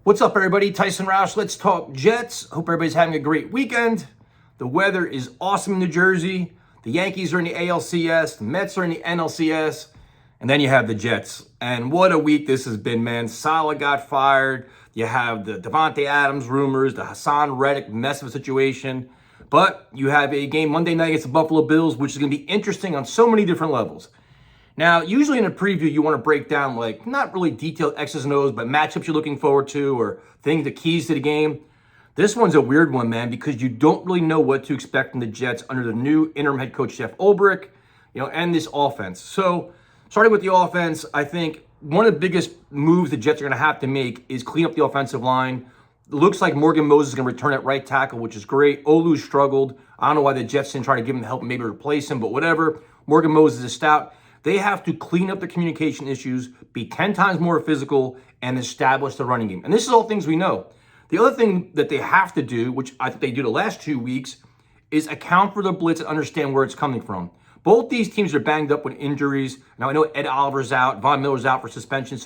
What's up, everybody? Tyson Roush. Let's talk Jets. Hope everybody's having a great weekend. The weather is awesome in New Jersey. The Yankees are in the ALCS. The Mets are in the NLCS. And then you have the Jets. And what a week this has been, man. Saleh got fired. You have the Devontae Adams rumors, the Hassan Reddick mess of a situation. But you have a game Monday night against the Buffalo Bills, which is going to be interesting on so many different levels. Now, usually in a preview, you want to break down, like, not really detailed X's and O's, but matchups you're looking forward to or things, the keys to the game. This one's a weird one, man, because you don't really know what to expect from the Jets under the new interim head coach, Jeff Ulbrich, and this offense. So, starting with the offense, I think one of the biggest moves the Jets are going to have to make is clean up the offensive line. It looks like Morgan Moses is going to return at right tackle, which is great. Olu struggled. I don't know why the Jets didn't try to give him help and maybe replace him, but whatever. Morgan Moses is stout. They have to clean up the communication issues, be 10 times more physical, and establish the running game. And this is all things we know. The other thing that they have to do, which I think they do the last 2 weeks, is account for the blitz and understand where it's coming from. Both these teams are banged up with injuries. Now, I know Ed Oliver's out, Von Miller's out for suspension.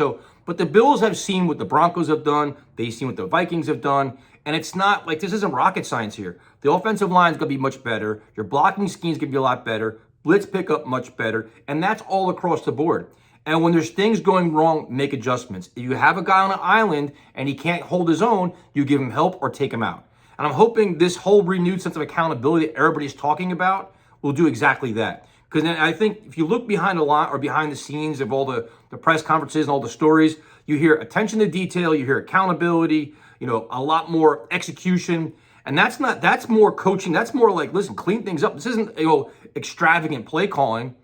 But the Bills have seen what the Broncos have done. They've seen what the Vikings have done. And it's not like this isn't rocket science here. The offensive line is going to be much better. Your blocking scheme is going to be a lot better. Blitz pickup much better, and that's all across the board. And when there's things going wrong, make adjustments. If you have a guy on an island and he can't hold his own, you give him help or take him out. And I'm hoping this whole renewed sense of accountability that everybody's talking about will do exactly that. Because then I think if you look behind the line or behind the scenes of all the press conferences and all the stories, you hear attention to detail, you hear accountability, a lot more execution. And that's more coaching. That's more like, listen, clean things up. This isn't, extravagant play calling.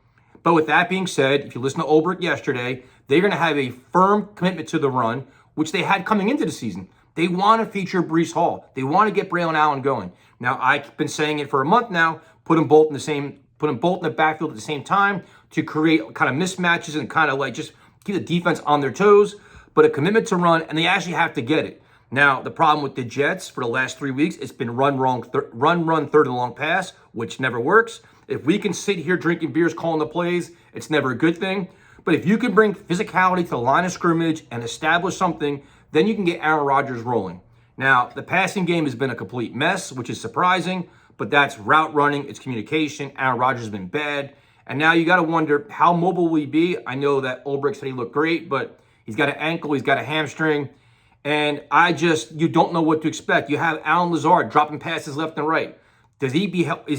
But with that being said, if you listen to Ulbrich yesterday, they're going to have a firm commitment to the run, which they had coming into the season. They want to feature Breece Hall. They want to get Braylon Allen going. Now, I've been saying it for a month now, put them both in the backfield at the same time to create kind of mismatches and kind of like just keep the defense on their toes, but a commitment to run, and they actually have to get it. Now, the problem with the Jets for the last 3 weeks, it's been run, third and long pass, which never works. If we can sit here drinking beers, calling the plays, it's never a good thing. But if you can bring physicality to the line of scrimmage and establish something, then you can get Aaron Rodgers rolling. Now, the passing game has been a complete mess, which is surprising, but that's route running, it's communication. Aaron Rodgers has been bad. And now you got to wonder, how mobile will he be? I know that Ulbrich said he looked great, but he's got an ankle, he's got a hamstring. And you don't know what to expect. You have Allen Lazard dropping passes left and right. Is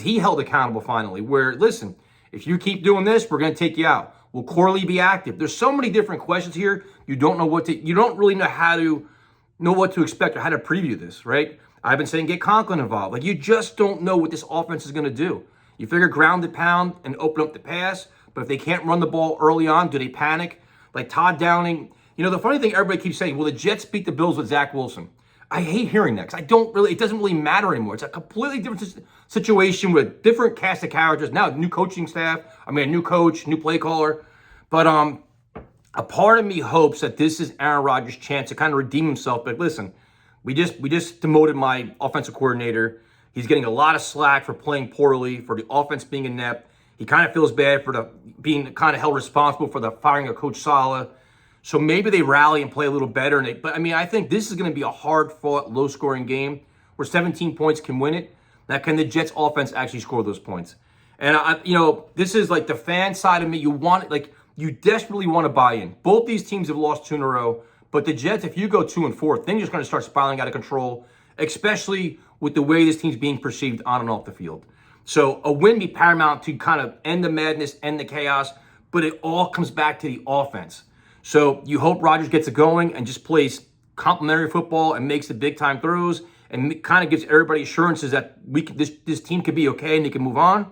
he held accountable finally? Where, listen, if you keep doing this, we're going to take you out. Will Corley be active? There's so many different questions here. You don't really know what to expect or how to preview this, right? I've been saying get Conklin involved. Like, you just don't know what this offense is going to do. You figure ground and pound and open up the pass, but if they can't run the ball early on, do they panic? Like Todd Downing. The funny thing everybody keeps saying, will the Jets beat the Bills with Zach Wilson? I hate hearing that because it doesn't really matter anymore. It's a completely different situation with different cast of characters. Now, new coaching staff, a new coach, new play caller. But a part of me hopes that this is Aaron Rodgers' chance to kind of redeem himself. But listen, we just demoted my offensive coordinator. He's getting a lot of slack for playing poorly, for the offense being inept. He kind of feels bad for being kind of held responsible for the firing of Coach Saleh. So maybe they rally and play a little better. I think this is going to be a hard-fought, low-scoring game where 17 points can win it. Now, can the Jets offense actually score those points? And, this is like the fan side of me. You desperately want to buy in. Both these teams have lost 2 in a row. But the Jets, if you go 2-4, things are going to start spiraling out of control, especially with the way this team's being perceived on and off the field. So a win be paramount to kind of end the madness, end the chaos, but it all comes back to the offense. So you hope Rodgers gets it going and just plays complimentary football and makes the big-time throws and kind of gives everybody assurances that this team could be okay and they can move on.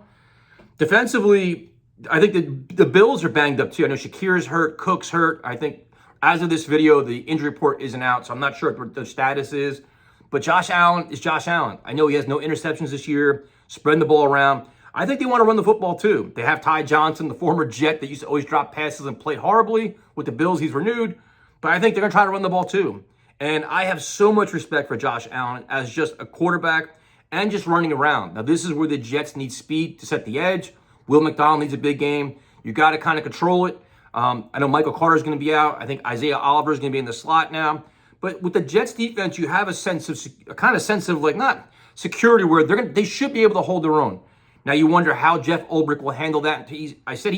Defensively, I think the Bills are banged up too. I know Shakir's hurt, Cook's hurt. I think as of this video, the injury report isn't out, so I'm not sure what the status is. But Josh Allen is Josh Allen. I know he has no interceptions this year, spreading the ball around. I think they want to run the football too. They have Ty Johnson, the former Jet that used to always drop passes and played horribly. With the Bills, he's renewed. But I think they're going to try to run the ball too. And I have so much respect for Josh Allen as just a quarterback and just running around. Now, this is where the Jets need speed to set the edge. Will McDonald needs a big game. You got to kind of control it. I know Michael Carter is going to be out. I think Isaiah Oliver is going to be in the slot now. But with the Jets defense, you have a kind of sense of like not security where they should be able to hold their own. Now you wonder how Jeff Ulbrich will handle that. He said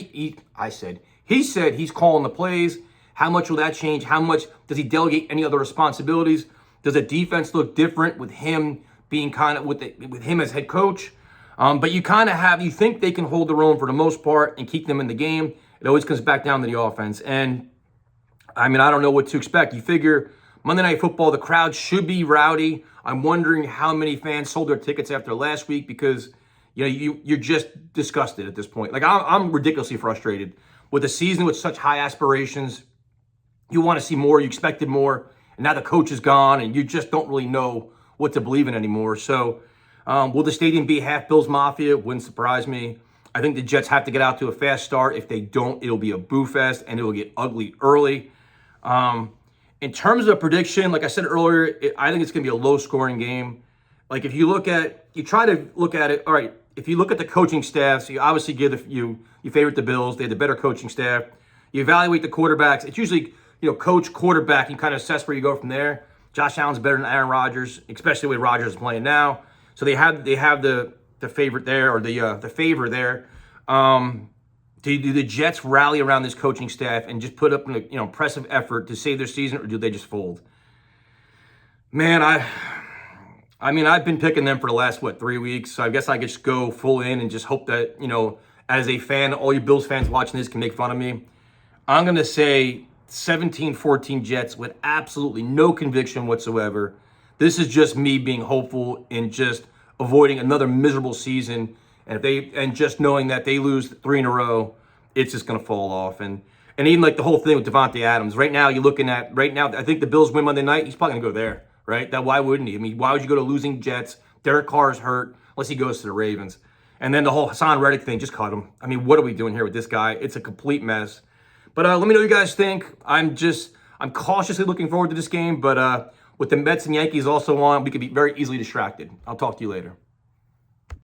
he's calling the plays. How much will that change? How much does he delegate any other responsibilities? Does the defense look different with him being kind of with him as head coach? But you kind of you think they can hold their own for the most part and keep them in the game. It always comes back down to the offense. And I mean, I don't know what to expect. You figure Monday Night Football, the crowd should be rowdy. I'm wondering how many fans sold their tickets after last week because you're just disgusted at this point. Like I'm ridiculously frustrated with a season with such high aspirations. You want to see more, you expected more, and now the coach is gone, and you just don't really know what to believe in anymore. So, will the stadium be half Bills Mafia? Wouldn't surprise me. I think the Jets have to get out to a fast start. If they don't, it'll be a boo fest, and it'll get ugly early. In terms of a prediction, like I said earlier, I think it's going to be a low-scoring game. Like if you try to look at it, all right, if you look at the coaching staff, so you obviously you favorite the Bills. They had the better coaching staff. You evaluate the quarterbacks. It's usually, coach, quarterback, you kind of assess where you go from there. Josh Allen's better than Aaron Rodgers, especially the way Rodgers is playing now. So they have the favorite there, or the favor there. Do the Jets rally around this coaching staff and just put up an impressive effort to save their season, or do they just fold? Man, I mean, I've been picking them for the last, 3 weeks, so I guess I could just go full in and just hope that, as a fan, all you Bills fans watching this can make fun of me. I'm going to say 17-14 Jets with absolutely no conviction whatsoever. This is just me being hopeful and just avoiding another miserable season. And just knowing that they lose 3 in a row, it's just going to fall off. And even like the whole thing with Davante Adams. Right now, I think the Bills win Monday night. He's probably going to go there, right? Why wouldn't he? I mean, why would you go to losing Jets? Derek Carr's hurt, unless he goes to the Ravens. And then the whole Hassan Reddick thing, just cut him. I mean, what are we doing here with this guy? It's a complete mess. But let me know what you guys think. I'm cautiously looking forward to this game. But with the Mets and Yankees also on, we could be very easily distracted. I'll talk to you later.